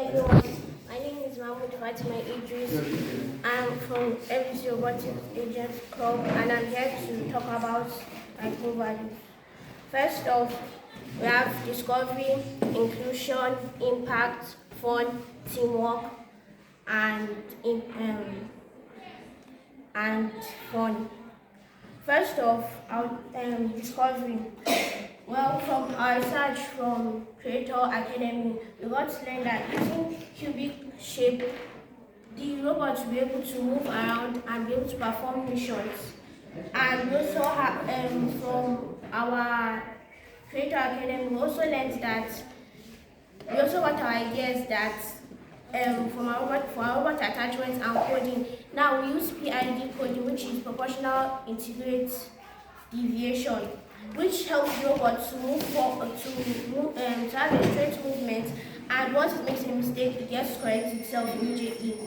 everyone. My name is Mahmoud Fatima Idris. I'm from FBC Robotics Agents Club and I'm here to talk about my core values. First off, we have discovery, inclusion, impact, fun, teamwork, and fun. First off, our discovery. Well, from our research from Creator Academy, we got to learn that using cubic shape, the robot will be able to move around and be able to perform missions. And we also have, from our Creator Academy, we also learned that, we also got our ideas that for our robot attachments and coding. Now we use PID coding, which is proportional integrate deviation, which helps robots to move forward, to have a straight movement, and once it makes a mistake, it gets correct itself immediately.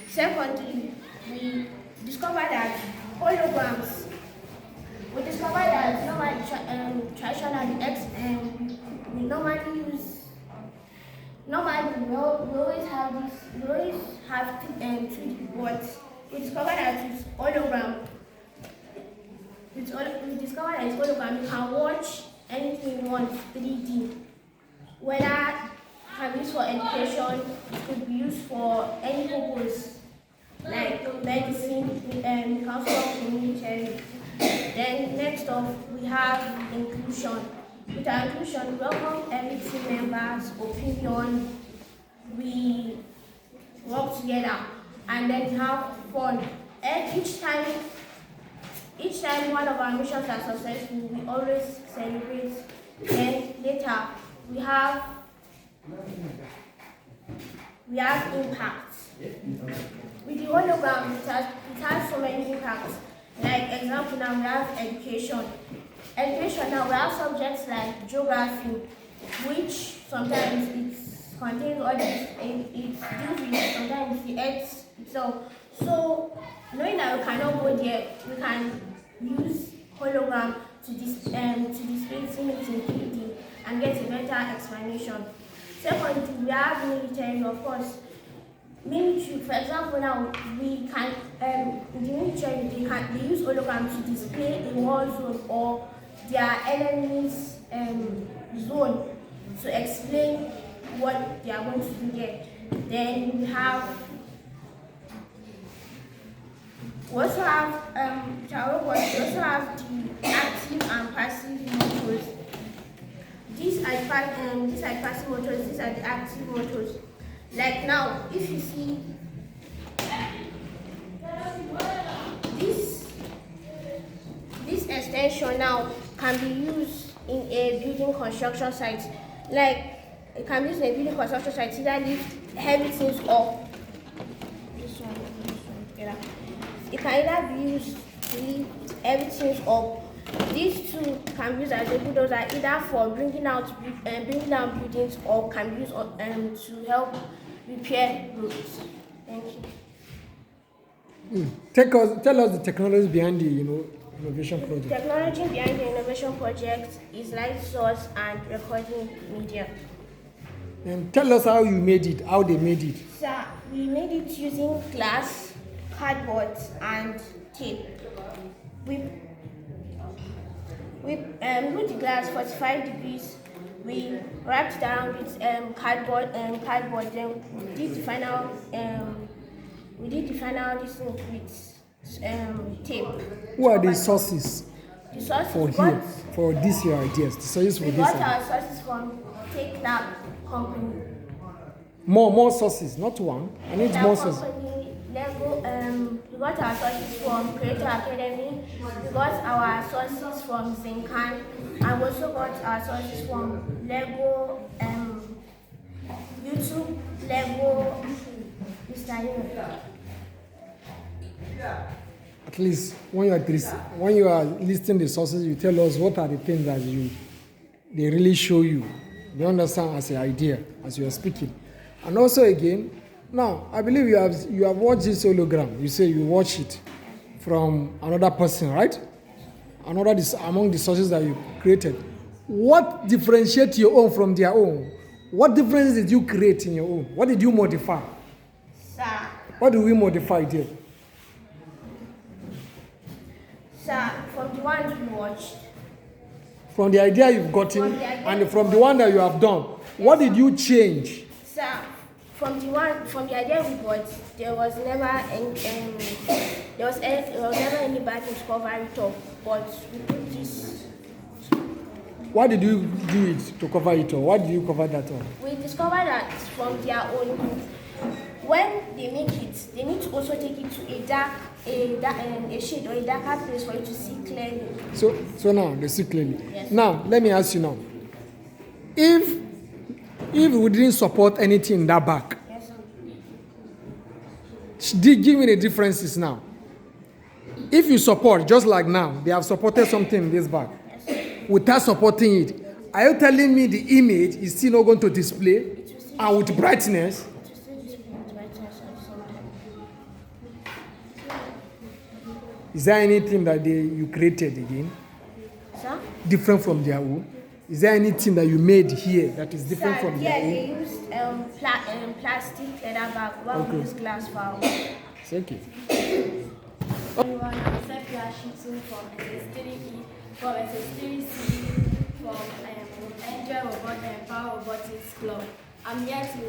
Secondly, we discovered that holograms. We discovered that traditionally, we we always have this. We always have 3D boards. We discovered that with hologram. We discovered that with hologram you can watch anything you want 3D. Whether it can be used for education, it could be used for any purpose, like medicine, council community. Then next off, we have inclusion. With our inclusion, we welcome every team member's opinion. We work together and then have fun. And each time one of our missions are successful, we always celebrate. Then later, we have impact. With the hologram, it has so many impacts. Like example, now we have education. Now we have subjects like geography, which sometimes it contains all this, it deals with sometimes the earth itself. So knowing that we cannot go there, we can use hologram to display things in 3D and get a better explanation. Secondly, we have military, of course. Military, for example, now we can in the military they use hologram to display a war zone or their enemy's zone to explain what they are going to do there. Then we also have the active and passive motors. These are passive motors, these are the active motors. Like now, if you see this extension now can be used in a building construction site. Like it can be used in a building construction site to either lift heavy things up. This one together. It can either be used to lift heavy things up. These two can be used as a bulldozer either for bringing down buildings or can be used to help repair roads. Thank you. Tell us the technology behind the innovation project. The technology behind the innovation project is light source and recording media. And tell us how you made it, how they made it. So we made it using glass, cardboard, and tape. We put the glass 45 degrees. We wrapped it around with cardboard. Then we did the final distance with tape. Who are the sources? The sources for this your ideas. The sources for we this. got our sources from Take Lab Company. More sources, not one. I need more sources. We got our sources from Creator Academy. We got our sources from Zincan, and we also got our sources from Lego, YouTube, Lego, Mr. At least when you are listing the sources, you tell us what are the things that they really show you. They understand as an idea as you are speaking. And also again, now I believe you have watched this hologram. You say you watch it from another person, right? Among the sources that you created. What differentiates your own from their own? What difference did you create in your own? What did you modify? Sir, What do we modify there? sir, from the ones we watched, From the idea you've gotten From the idea and from the one that you have done, what did you change? sir, from the idea we bought, there was never any bad discovery top, but we put this. Why did you do it to cover it all? Why did you cover that all? We discovered that from their own, when they make it, they need to also take it to a shade or a darker place for you to see clearly. So now they see clearly. Yes. Now let me ask you now. If we didn't support anything in that back, Yes, sir. give me the differences now. If you support, just like now, they have supported something in this back. Yes, sir. Without supporting it, are you telling me the image is still not going to display and with brightness? It will still display with brightness at the same time. Is there anything that you created again Sir? different from their own? Is there anything that you made here that is different Sir, from their yeah, own? they used plastic leather bag while we use glass for It's okay. Everyone, I'm Sophia Shitu from SS3E, from SS3C, from Angel Robot and Power Robotics Club. I'm here to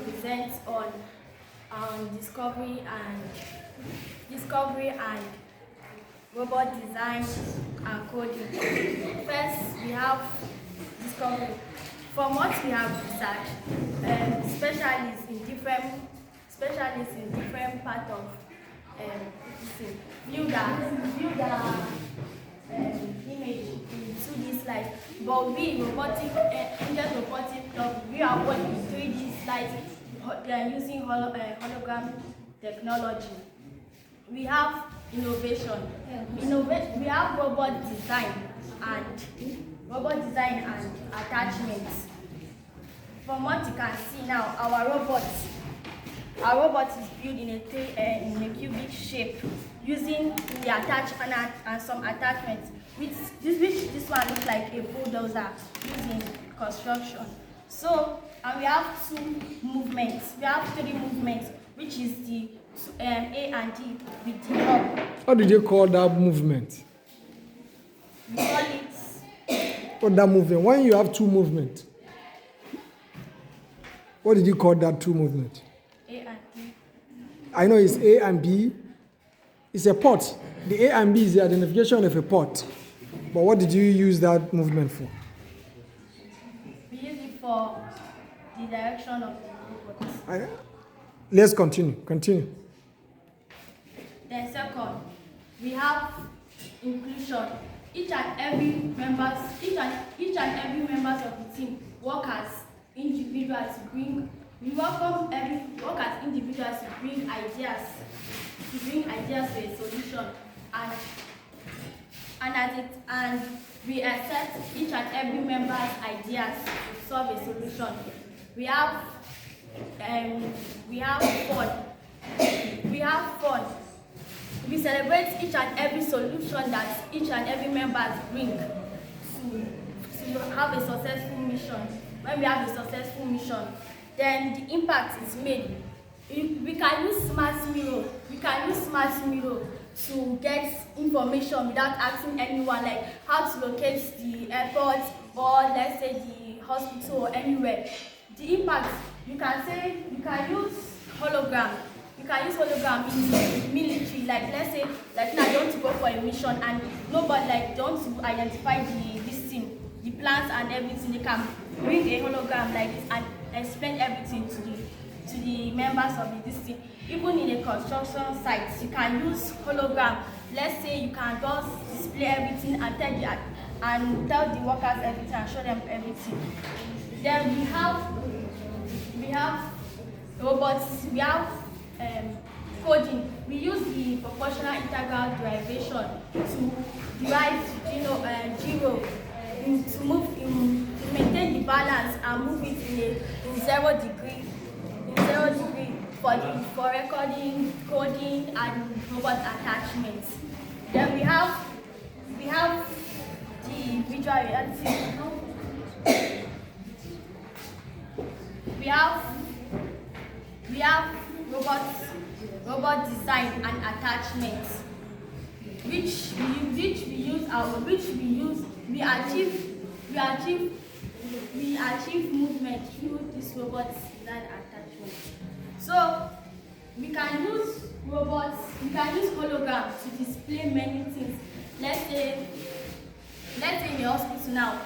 present on discovery and robot design and coding. First, we have discovery. From what we have researched, specialists in different parts of view the image in 2D slides. But we Angel Robotic Club, we are working with 3D slides using hologram technology. We have innovation. We have robot design and attachments. From what you can see now, our robot is built in a cubic shape using the and some attachments. This one looks like a bulldozer used in construction. So, and we have two movements. We have three movements, which is the A and D with the hub. How did you call that movement? We call it What that movement? When you have two movements, what did you call that two movement? A and D. I know it's A and B. It's a port. The A and B is the identification of a port. But what did you use that movement for? We use it for the direction of the robot. Let's continue. Then second, we have inclusion. Each and every members of the team work as individuals to bring. We welcome work as individuals to bring ideas to a solution, and we accept each and every member's ideas to solve a solution. We have fun. We celebrate each and every solution that each and every member bring to have a successful mission. When we have a successful mission, then the impact is made. We can use smart mirror to get information without asking anyone, like how to locate the airport or let's say the hospital or anywhere. The impact, you can use hologram. You can use hologram in the military, like let's say, like now you want to go for a mission and nobody like don't identify the plans and everything. They can bring a hologram like this and explain everything to the members of the team. Even in a construction site, you can use hologram. Let's say you can just display everything and tell the workers everything and show them everything. Then we have robots. We have coding. We use the proportional integral derivation to derive zero to maintain the balance and move it in 0 degree for recording, coding, and robot attachments. Then we have the virtual reality. we have robot design and attachments, which we achieve movement through this robot design attachment. So we can use holograms to display many things. Let's say in the hospital now,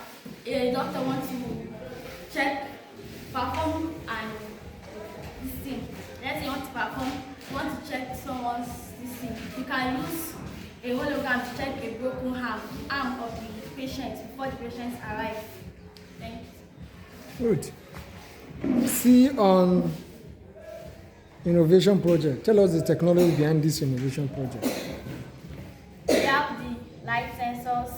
a doctor wants to perform and this thing. Let's say you want to check someone's this thing. You can use a hologram to check a broken arm of the patient before the patient arrives. Thank you. Good. See on innovation project. Tell us the technology behind this innovation project. We have the light sensors,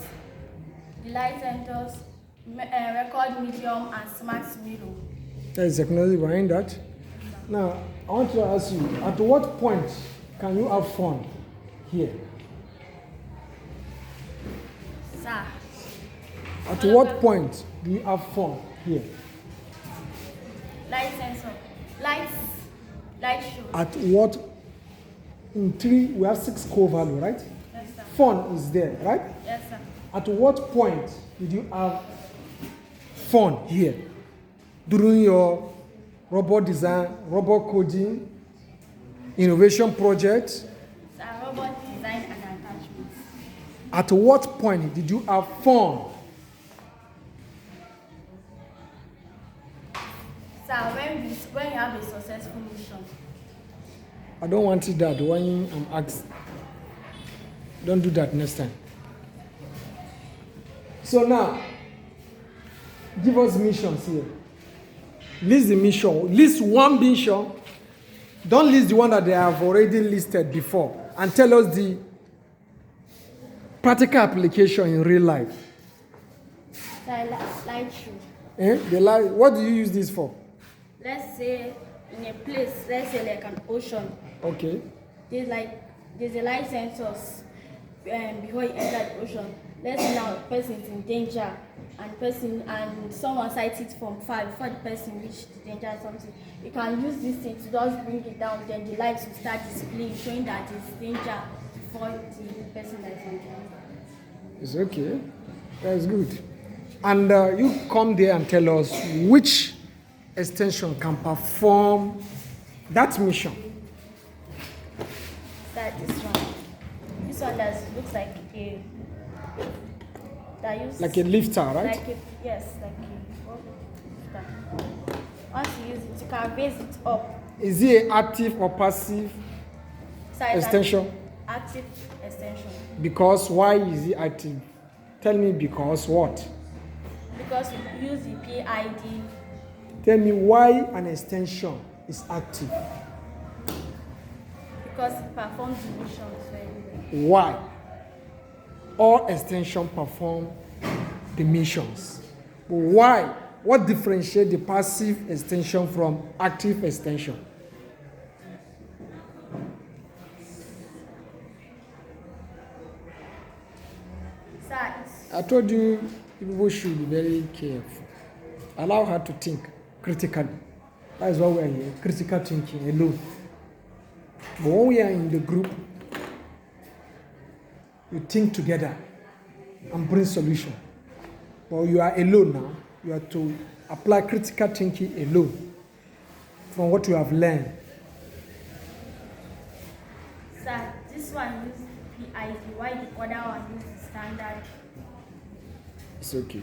record medium, and smart mirror. There is technology behind that. Now, I want to ask you, at what point can you have fun here? Sir. At what point do you have fun here? Light sensor. Light show. At what? In 3, we have 6 core value, right? Yes, sir. Fun is there, right? Yes, sir. At what point did you have fun here? During your robot design, robot coding, innovation project? Sir, robot design and attachments. At what point did you have fun? Sir, when you have a successful mission. I don't want it that when I'm asked. Don't do that next time. So now, give us missions here. List the mission. List one mission. Don't list the one that they have already listed before. And tell us the practical application in real life. Light show. What do you use this for? Let's say in a place, let's say like an ocean. Okay. There's a light sensors before you enter the ocean. Let's say now the person is in danger and someone sights it from far before the person reaches the danger or something. You can use this thing to just bring it down, then the lights will start displaying, showing that it's danger before the person that is in danger. It's okay. That's good. And you come there and tell us which extension can perform that mission. That is one. This one looks like like a lifter, right? Yes, like a lifter. Once you use it, you can raise it up. Is it an active or passive extension? Active extension. Because why is it active? Tell me because what? Because we use the PID. Tell me why an extension is active. Because it performs the missions very well. Why? All extensions perform the missions. But why? What differentiates the passive extension from active extension? Sir, I told you people should be very careful. Allow her to think critically. That is why we are here, critical thinking alone. But when we are in the group, you think together and bring solution. But you are alone now. You have to apply critical thinking alone from what you have learned. Sir, this one uses PID, while the other one uses standard. It's okay.